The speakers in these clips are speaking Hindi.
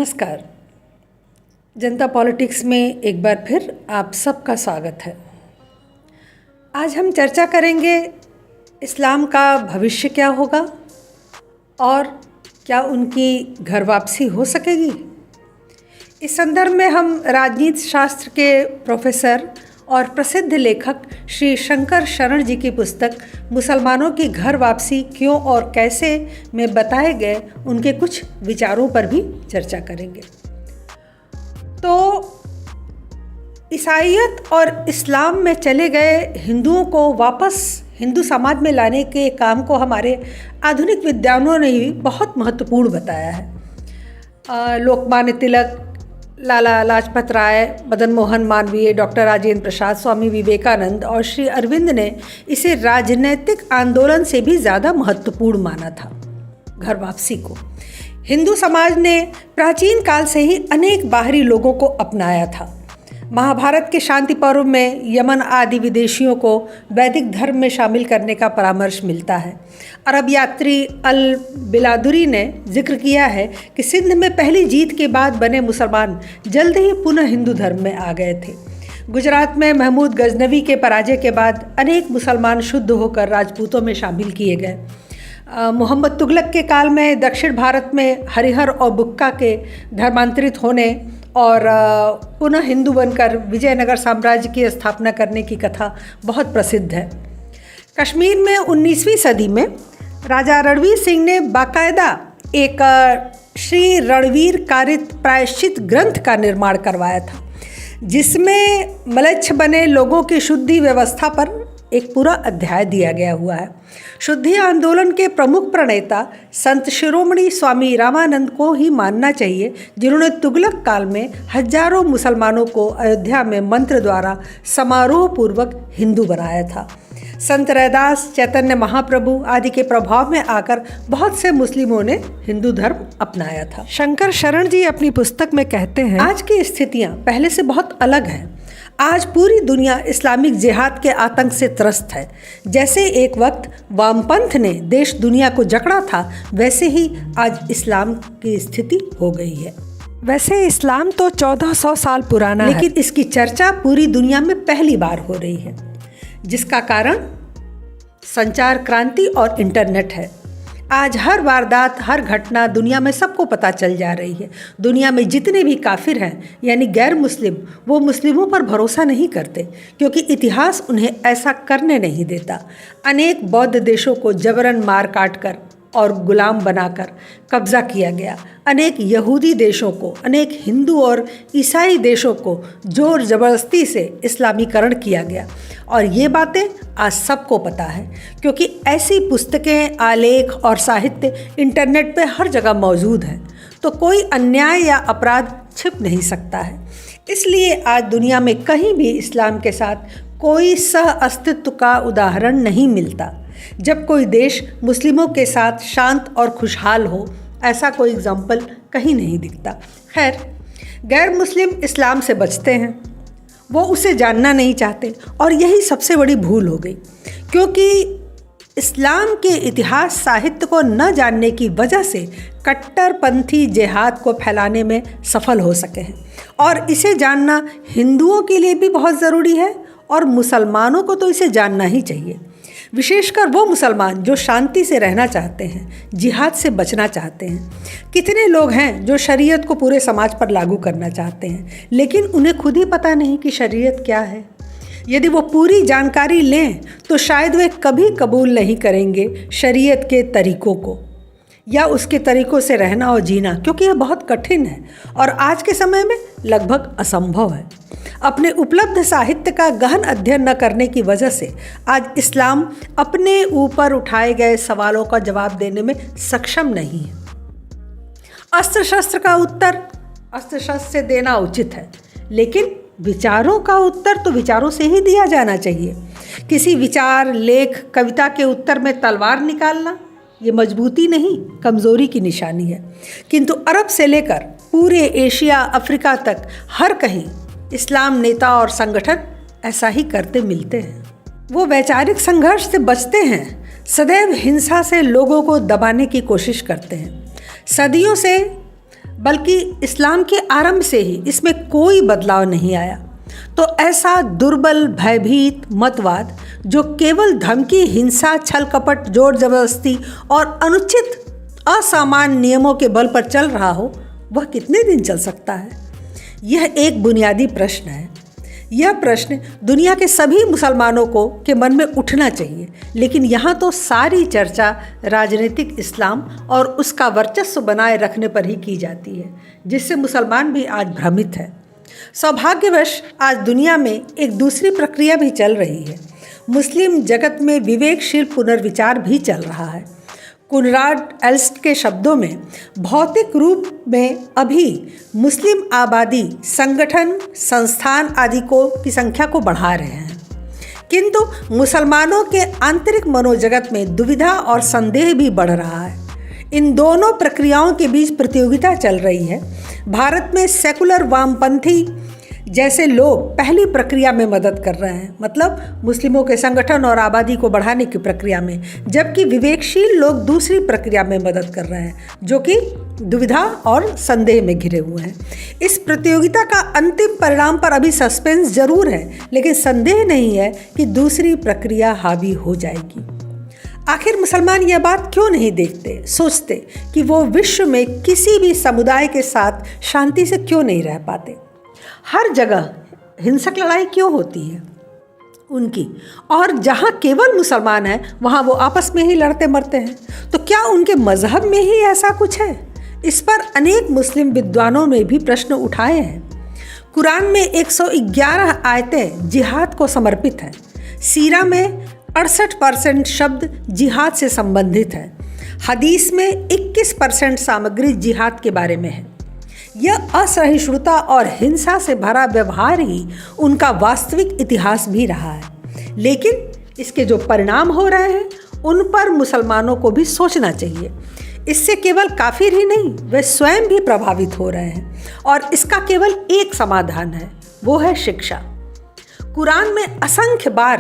नमस्कार। जनता पॉलिटिक्स में एक बार फिर आप सबका स्वागत है। आज हम चर्चा करेंगे इस्लाम का भविष्य क्या होगा और क्या उनकी घर वापसी हो सकेगी। इस संदर्भ में हम राजनीति शास्त्र के प्रोफेसर और प्रसिद्ध लेखक श्री शंकर शरण जी की पुस्तक मुसलमानों की घर वापसी क्यों और कैसे में बताए गए उनके कुछ विचारों पर भी चर्चा करेंगे। तो ईसाईयत और इस्लाम में चले गए हिंदुओं को वापस हिंदू समाज में लाने के काम को हमारे आधुनिक विद्वानों ने भी बहुत महत्वपूर्ण बताया है। लोकमान्य तिलक, लाला लाजपत राय, मदन मोहन मालवीय, डॉक्टर राजेंद्र प्रसाद, स्वामी विवेकानंद और श्री अरविंद ने इसे राजनैतिक आंदोलन से भी ज़्यादा महत्वपूर्ण माना था। घर वापसी को हिंदू समाज ने प्राचीन काल से ही अनेक बाहरी लोगों को अपनाया था। महाभारत के शांति पर्व में यमन आदि विदेशियों को वैदिक धर्म में शामिल करने का परामर्श मिलता है। अरब यात्री अल बिलादुरी ने जिक्र किया है कि सिंध में पहली जीत के बाद बने मुसलमान जल्द ही पुनः हिंदू धर्म में आ गए थे। गुजरात में महमूद गजनवी के पराजय के बाद अनेक मुसलमान शुद्ध होकर राजपूतों में शामिल किए गए। मोहम्मद तुगलक के काल में दक्षिण भारत में हरिहर और बुक्का के धर्मांतरित होने और पुनः हिंदू बनकर विजयनगर साम्राज्य की स्थापना करने की कथा बहुत प्रसिद्ध है। कश्मीर में 19वीं सदी में राजा रणवीर सिंह ने बाकायदा एक श्री रणवीर कारित प्रायश्चित ग्रंथ का निर्माण करवाया था, जिसमें म्लेच्छ बने लोगों की शुद्धि व्यवस्था पर एक पूरा अध्याय दिया गया हुआ है। शुद्धि आंदोलन के प्रमुख प्रणेता संत शिरोमणि स्वामी रामानंद को ही मानना चाहिए, जिन्होंने तुगलक काल में हजारों मुसलमानों को अयोध्या में मंत्र द्वारा समारोह पूर्वक हिंदू बनाया था। संत रैदास, चैतन्य महाप्रभु आदि के प्रभाव में आकर बहुत से मुस्लिमों ने हिंदू धर्म अपनाया था। शंकर शरण जी अपनी पुस्तक में कहते हैं, आज की स्थितियां पहले से बहुत अलग हैं। आज पूरी दुनिया इस्लामिक जिहाद के आतंक से त्रस्त है। जैसे एक वक्त वामपंथ ने देश दुनिया को जकड़ा था, वैसे ही आज इस्लाम की स्थिति हो गई है। वैसे इस्लाम तो 1400 साल पुराना है, लेकिन इसकी चर्चा पूरी दुनिया में पहली बार हो रही है, जिसका कारण संचार क्रांति और इंटरनेट है। आज हर वारदात, हर घटना दुनिया में सबको पता चल जा रही है। दुनिया में जितने भी काफिर हैं यानी गैर मुस्लिम, वो मुस्लिमों पर भरोसा नहीं करते, क्योंकि इतिहास उन्हें ऐसा करने नहीं देता। अनेक बौद्ध देशों को जबरन मार काट कर और गुलाम बनाकर कब्जा किया गया। अनेक यहूदी देशों को, अनेक हिंदू और ईसाई देशों को जोर ज़बरदस्ती से इस्लामीकरण किया गया। और ये बातें आज सबको पता है, क्योंकि ऐसी पुस्तकें, आलेख और साहित्य इंटरनेट पे हर जगह मौजूद हैं। तो कोई अन्याय या अपराध छिप नहीं सकता है। इसलिए आज दुनिया में कहीं भी इस्लाम के साथ कोई सह अस्तित्व का उदाहरण नहीं मिलता। जब कोई देश मुस्लिमों के साथ शांत और खुशहाल हो, ऐसा कोई एग्जाम्पल कहीं नहीं दिखता। खैर, गैर मुस्लिम इस्लाम से बचते हैं, वो उसे जानना नहीं चाहते, और यही सबसे बड़ी भूल हो गई, क्योंकि इस्लाम के इतिहास साहित्य को न जानने की वजह से कट्टरपंथी जिहाद को फैलाने में सफल हो सके हैं। और इसे जानना हिंदुओं के लिए भी बहुत ज़रूरी है, और मुसलमानों को तो इसे जानना ही चाहिए। विशेषकर वो मुसलमान जो शांति से रहना चाहते हैं, जिहाद से बचना चाहते हैं। कितने लोग हैं जो शरीयत को पूरे समाज पर लागू करना चाहते हैं, लेकिन उन्हें खुद ही पता नहीं कि शरीयत क्या है। यदि वो पूरी जानकारी लें तो शायद वे कभी कबूल नहीं करेंगे शरीयत के तरीक़ों को या उसके तरीक़ों से रहना और जीना, क्योंकि यह बहुत कठिन है और आज के समय में लगभग असंभव है। अपने उपलब्ध साहित्य का गहन अध्ययन न करने की वजह से आज इस्लाम अपने ऊपर उठाए गए सवालों का जवाब देने में सक्षम नहीं है। अस्त्र शस्त्र का उत्तर अस्त्र शस्त्र से देना उचित है, लेकिन विचारों का उत्तर तो विचारों से ही दिया जाना चाहिए। किसी विचार, लेख, कविता के उत्तर में तलवार निकालना ये मजबूती नहीं, कमज़ोरी की निशानी है। किंतु अरब से लेकर पूरे एशिया, अफ्रीका तक हर कहीं इस्लाम नेता और संगठन ऐसा ही करते मिलते हैं। वो वैचारिक संघर्ष से बचते हैं, सदैव हिंसा से लोगों को दबाने की कोशिश करते हैं। सदियों से बल्कि इस्लाम के आरंभ से ही इसमें कोई बदलाव नहीं आया। तो ऐसा दुर्बल, भयभीत मतवाद जो केवल धमकी, हिंसा, छल कपट, जोर जबरदस्ती और अनुचित असामान्य नियमों के बल पर चल रहा हो, वह कितने दिन चल सकता है? यह एक बुनियादी प्रश्न है। यह प्रश्न दुनिया के सभी मुसलमानों के मन में उठना चाहिए। लेकिन यहाँ तो सारी चर्चा राजनीतिक इस्लाम और उसका वर्चस्व बनाए रखने पर ही की जाती है, जिससे मुसलमान भी आज भ्रमित है। सौभाग्यवश आज दुनिया में एक दूसरी प्रक्रिया भी चल रही है। मुस्लिम जगत में विवेकशील पुनर्विचार भी चल रहा है। कुनराड एल्स्ट के शब्दों में, भौतिक रूप में अभी मुस्लिम आबादी संगठन, संस्थान आदि की संख्या को बढ़ा रहे हैं, किंतु मुसलमानों के आंतरिक मनोजगत में दुविधा और संदेह भी बढ़ रहा है। इन दोनों प्रक्रियाओं के बीच प्रतियोगिता चल रही है। भारत में सेकुलर वामपंथी जैसे लोग पहली प्रक्रिया में मदद कर रहे हैं, मतलब मुस्लिमों के संगठन और आबादी को बढ़ाने की प्रक्रिया में, जबकि विवेकशील लोग दूसरी प्रक्रिया में मदद कर रहे हैं, जो कि दुविधा और संदेह में घिरे हुए हैं। इस प्रतियोगिता का अंतिम परिणाम पर अभी सस्पेंस जरूर है, लेकिन संदेह नहीं है कि दूसरी प्रक्रिया हावी हो जाएगी। आखिर मुसलमान यह बात क्यों नहीं देखते, सोचते कि वो विश्व में किसी भी समुदाय के साथ शांति से क्यों नहीं रह पाते? हर जगह हिंसक लड़ाई क्यों होती है उनकी, और जहाँ केवल मुसलमान हैं वहाँ वो आपस में ही लड़ते मरते हैं? तो क्या उनके मज़हब में ही ऐसा कुछ है? इस पर अनेक मुस्लिम विद्वानों ने भी प्रश्न उठाए हैं। कुरान में 111 आयतें जिहाद को समर्पित हैं। सीरा में 68% शब्द जिहाद से संबंधित है। हदीस में 21% सामग्री जिहाद के बारे में है। यह असहिष्णुता और हिंसा से भरा व्यवहार ही उनका वास्तविक इतिहास भी रहा है। लेकिन इसके जो परिणाम हो रहे हैं उन पर मुसलमानों को भी सोचना चाहिए। इससे केवल काफिर ही नहीं, वे स्वयं भी प्रभावित हो रहे हैं, और इसका केवल एक समाधान है, वो है शिक्षा। कुरान में असंख्य बार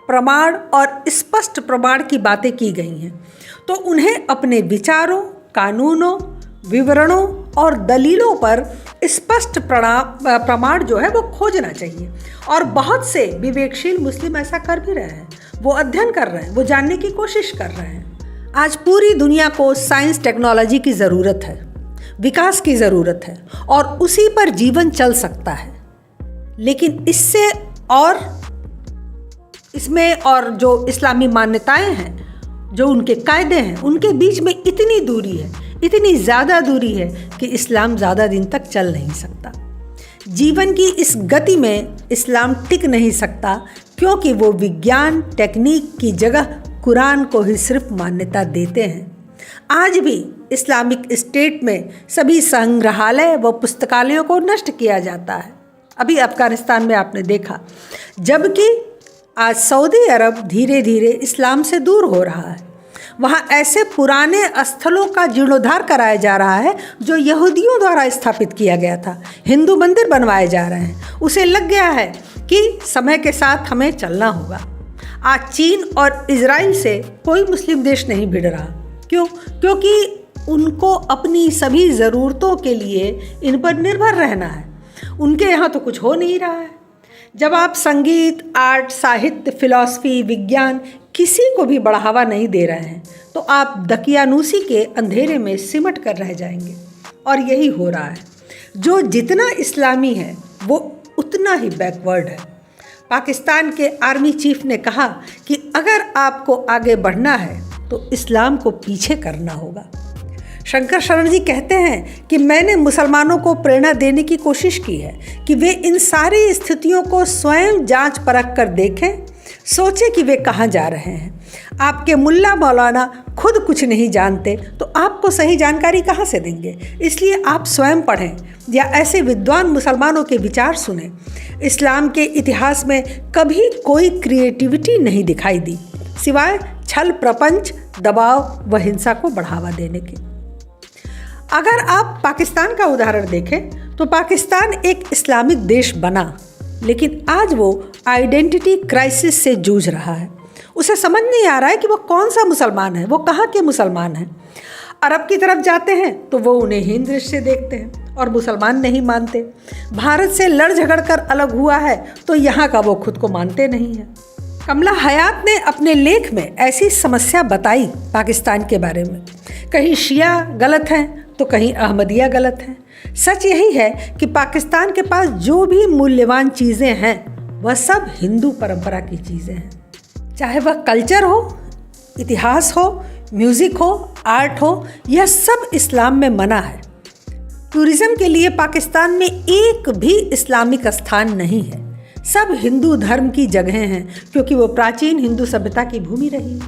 प्रमाण और स्पष्ट प्रमाण की बातें की गई हैं, तो उन्हें अपने विचारों, कानूनों, विवरणों और दलीलों पर स्पष्ट प्रमाण जो है वो खोजना चाहिए। और बहुत से विवेकशील मुस्लिम ऐसा कर भी रहे हैं। वो अध्ययन कर रहे हैं, वो जानने की कोशिश कर रहे हैं। आज पूरी दुनिया को साइंस टेक्नोलॉजी की ज़रूरत है, विकास की ज़रूरत है, और उसी पर जीवन चल सकता है। लेकिन इसमें और जो इस्लामी मान्यताएं हैं, जो उनके कायदे हैं, उनके बीच में इतनी दूरी है, इतनी ज़्यादा दूरी है कि इस्लाम ज़्यादा दिन तक चल नहीं सकता। जीवन की इस गति में इस्लाम टिक नहीं सकता, क्योंकि वो विज्ञान, टेक्निक की जगह कुरान को ही सिर्फ मान्यता देते हैं। आज भी इस्लामिक स्टेट में सभी संग्रहालय व पुस्तकालयों को नष्ट किया जाता है। अभी अफगानिस्तान में आपने देखा, जबकि आज सऊदी अरब धीरे धीरे इस्लाम से दूर हो रहा है। वहाँ ऐसे पुराने स्थलों का जीर्णोद्धार कराया जा रहा है जो यहूदियों द्वारा स्थापित किया गया था। हिंदू मंदिर बनवाए जा रहे हैं। उसे लग गया है कि समय के साथ हमें चलना होगा। आज चीन और इजराइल से कोई मुस्लिम देश नहीं भिड़ रहा। क्यों? क्योंकि उनको अपनी सभी ज़रूरतों के लिए इन पर निर्भर रहना है। उनके यहाँ तो कुछ हो नहीं रहा है। जब आप संगीत, आर्ट, साहित्य, फिलॉसफी, विज्ञान किसी को भी बढ़ावा नहीं दे रहे हैं, तो आप दकियानूसी के अंधेरे में सिमट कर रह जाएंगे। और यही हो रहा है। जो जितना इस्लामी है वो उतना ही बैकवर्ड है। पाकिस्तान के आर्मी चीफ ने कहा कि अगर आपको आगे बढ़ना है तो इस्लाम को पीछे करना होगा। शंकर शरण जी कहते हैं कि मैंने मुसलमानों को प्रेरणा देने की कोशिश की है कि वे इन सारी स्थितियों को स्वयं जांच परख कर देखें, सोचें कि वे कहाँ जा रहे हैं। आपके मुल्ला मौलाना खुद कुछ नहीं जानते तो आपको सही जानकारी कहाँ से देंगे? इसलिए आप स्वयं पढ़ें या ऐसे विद्वान मुसलमानों के विचार सुनें। इस्लाम के इतिहास में कभी कोई क्रिएटिविटी नहीं दिखाई दी, सिवाय छल, प्रपंच, दबाव व हिंसा को बढ़ावा देने के। अगर आप पाकिस्तान का उदाहरण देखें तो पाकिस्तान एक इस्लामिक देश बना, लेकिन आज वो आइडेंटिटी क्राइसिस से जूझ रहा है। उसे समझ नहीं आ रहा है कि वो कौन सा मुसलमान है, वो कहाँ के मुसलमान हैं। अरब की तरफ जाते हैं तो वो उन्हें हीन दृष्टि से देखते हैं और मुसलमान नहीं मानते। भारत से लड़ झगड़ कर अलग हुआ है तो यहाँ का वो खुद को मानते नहीं है। कमला हयात ने अपने लेख में ऐसी समस्या बताई पाकिस्तान के बारे में। कहीं शिया गलत हैं तो कहीं अहमदिया गलत हैं। सच यही है कि पाकिस्तान के पास जो भी मूल्यवान चीज़ें हैं वह सब हिंदू परंपरा की चीज़ें हैं। चाहे वह कल्चर हो, इतिहास हो, म्यूज़िक हो, आर्ट हो, यह सब इस्लाम में मना है। टूरिज़्म के लिए पाकिस्तान में एक भी इस्लामिक स्थान नहीं है। सब हिंदू धर्म की जगहें हैं क्योंकि वो प्राचीन हिंदू सभ्यता की भूमि रही,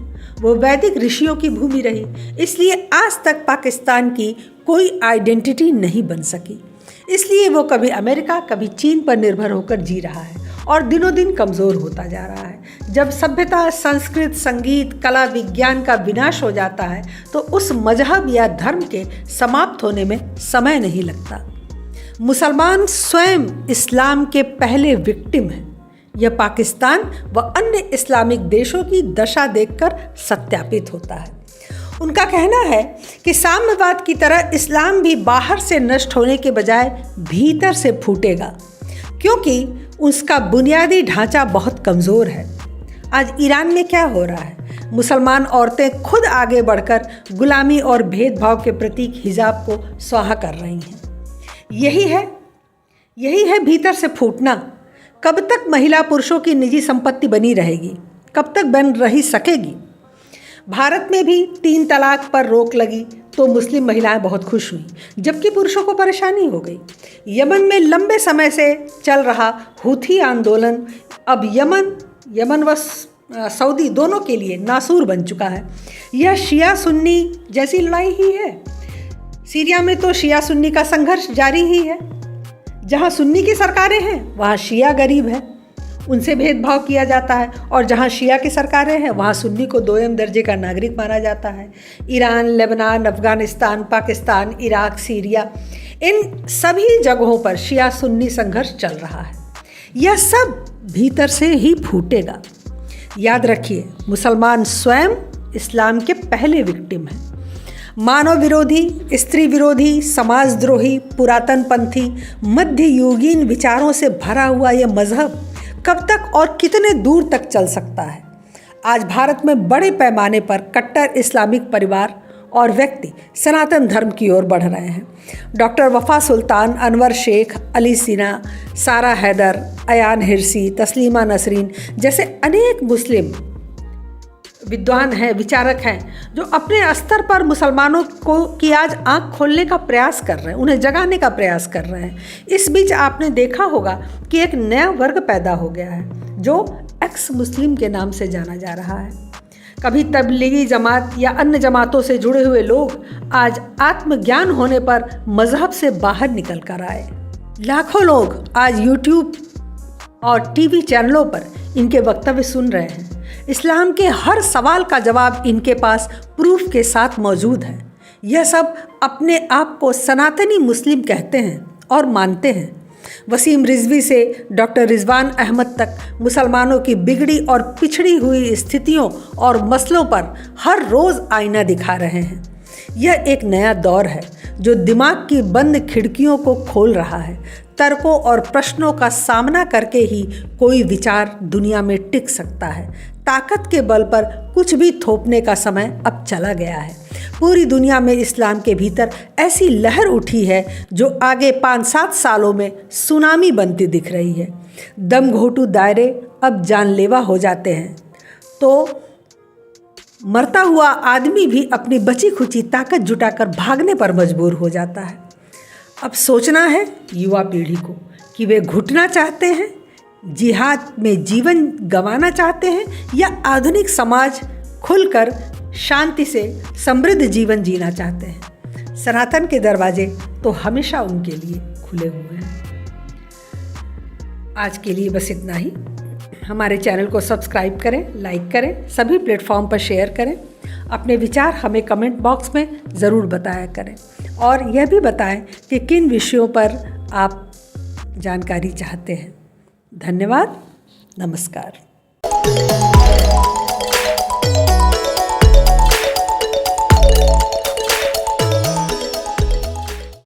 वो वैदिक ऋषियों की भूमि रही। इसलिए आज तक पाकिस्तान की कोई आइडेंटिटी नहीं बन सकी। इसलिए वो कभी अमेरिका कभी चीन पर निर्भर होकर जी रहा है और दिनों दिन कमज़ोर होता जा रहा है। जब सभ्यता, संस्कृत, संगीत, कला, विज्ञान का विनाश हो जाता है तो उस मजहब या धर्म के समाप्त होने में समय नहीं लगता। मुसलमान स्वयं इस्लाम के पहले विक्टिम हैं। यह पाकिस्तान व अन्य इस्लामिक देशों की दशा देखकर सत्यापित होता है। उनका कहना है कि साम्यवाद की तरह इस्लाम भी बाहर से नष्ट होने के बजाय भीतर से फूटेगा, क्योंकि उसका बुनियादी ढांचा बहुत कमज़ोर है। आज ईरान में क्या हो रहा है? मुसलमान औरतें खुद आगे बढ़कर गुलामी और भेदभाव के प्रतीक हिजाब को स्वाहा कर रही हैं। यही है भीतर से फूटना। कब तक महिला पुरुषों की निजी संपत्ति बनी रहेगी? कब तक बन रही सकेगी? भारत में भी 3 तलाक पर रोक लगी तो मुस्लिम महिलाएं बहुत खुश हुई, जबकि पुरुषों को परेशानी हो गई। यमन में लंबे समय से चल रहा हूथी आंदोलन अब यमन व सऊदी दोनों के लिए नासूर बन चुका है। यह शिया सुन्नी जैसी लड़ाई ही है। सीरिया में तो शिया सुन्नी का संघर्ष जारी ही है। जहाँ सुन्नी की सरकारें हैं वहाँ शिया गरीब है, उनसे भेदभाव किया जाता है, और जहाँ शिया की सरकारें हैं वहाँ सुन्नी को 2म दर्जे का नागरिक माना जाता है। Iran, Lebanon, Afghanistan, Pakistan, Iraq, Syria, इन सभी जगहों पर शिया सुन्नी संघर्ष चल रहा है। यह सब भीतर से ही फूटेगा। याद रखिए, मुसलमान स्वयं इस्लाम के पहले विक्टिम हैं। मानव विरोधी, स्त्री विरोधी, समाजद्रोही, पुरातनपंथी, मध्ययुगीन विचारों से भरा हुआ यह मजहब कब तक और कितने दूर तक चल सकता है? आज भारत में बड़े पैमाने पर कट्टर इस्लामिक परिवार और व्यक्ति सनातन धर्म की ओर बढ़ रहे हैं। डॉक्टर वफा सुल्तान, अनवर शेख, अली सिन्हा, सारा हैदर, अयान हिरसी, तस्लीमा नसरीन जैसे अनेक मुस्लिम विद्वान हैं, विचारक हैं, जो अपने स्तर पर मुसलमानों को की आज आंख खोलने का प्रयास कर रहे हैं, उन्हें जगाने का प्रयास कर रहे हैं। इस बीच आपने देखा होगा कि एक नया वर्ग पैदा हो गया है जो एक्स मुस्लिम के नाम से जाना जा रहा है। कभी तबलीगी जमात या अन्य जमातों से जुड़े हुए लोग आज आत्मज्ञान होने पर मजहब से बाहर निकल कर आए। लाखों लोग आज यूट्यूब और टीवी चैनलों पर इनके वक्तव्य सुन रहे हैं। इस्लाम के हर सवाल का जवाब इनके पास प्रूफ के साथ मौजूद है। यह सब अपने आप को सनातनी मुस्लिम कहते हैं और मानते हैं। वसीम रिजवी से डॉक्टर रिजवान अहमद तक मुसलमानों की बिगड़ी और पिछड़ी हुई स्थितियों और मसलों पर हर रोज़ आईना दिखा रहे हैं। यह एक नया दौर है जो दिमाग की बंद खिड़कियों को खोल रहा है। तर्कों और प्रश्नों का सामना करके ही कोई विचार दुनिया में टिक सकता है। ताकत के बल पर कुछ भी थोपने का समय अब चला गया है। पूरी दुनिया में इस्लाम के भीतर ऐसी लहर उठी है जो आगे 5-7 सालों में सुनामी बनती दिख रही है। दमघोंटू दायरे अब जानलेवा हो जाते हैं तो मरता हुआ आदमी भी अपनी बची खुची ताकत जुटाकर भागने पर मजबूर हो जाता है। अब सोचना है युवा पीढ़ी को कि वे घुटना चाहते हैं, जिहाद में जीवन गंवाना चाहते हैं, या आधुनिक समाज खुलकर शांति से समृद्ध जीवन जीना चाहते हैं। सनातन के दरवाजे तो हमेशा उनके लिए खुले हुए हैं। आज के लिए बस इतना ही। हमारे चैनल को सब्सक्राइब करें, लाइक करें, सभी प्लेटफॉर्म पर शेयर करें। अपने विचार हमें कमेंट बॉक्स में ज़रूर बताया करें और यह भी बताएं कि किन विषयों पर आप जानकारी चाहते हैं। धन्यवाद। नमस्कार।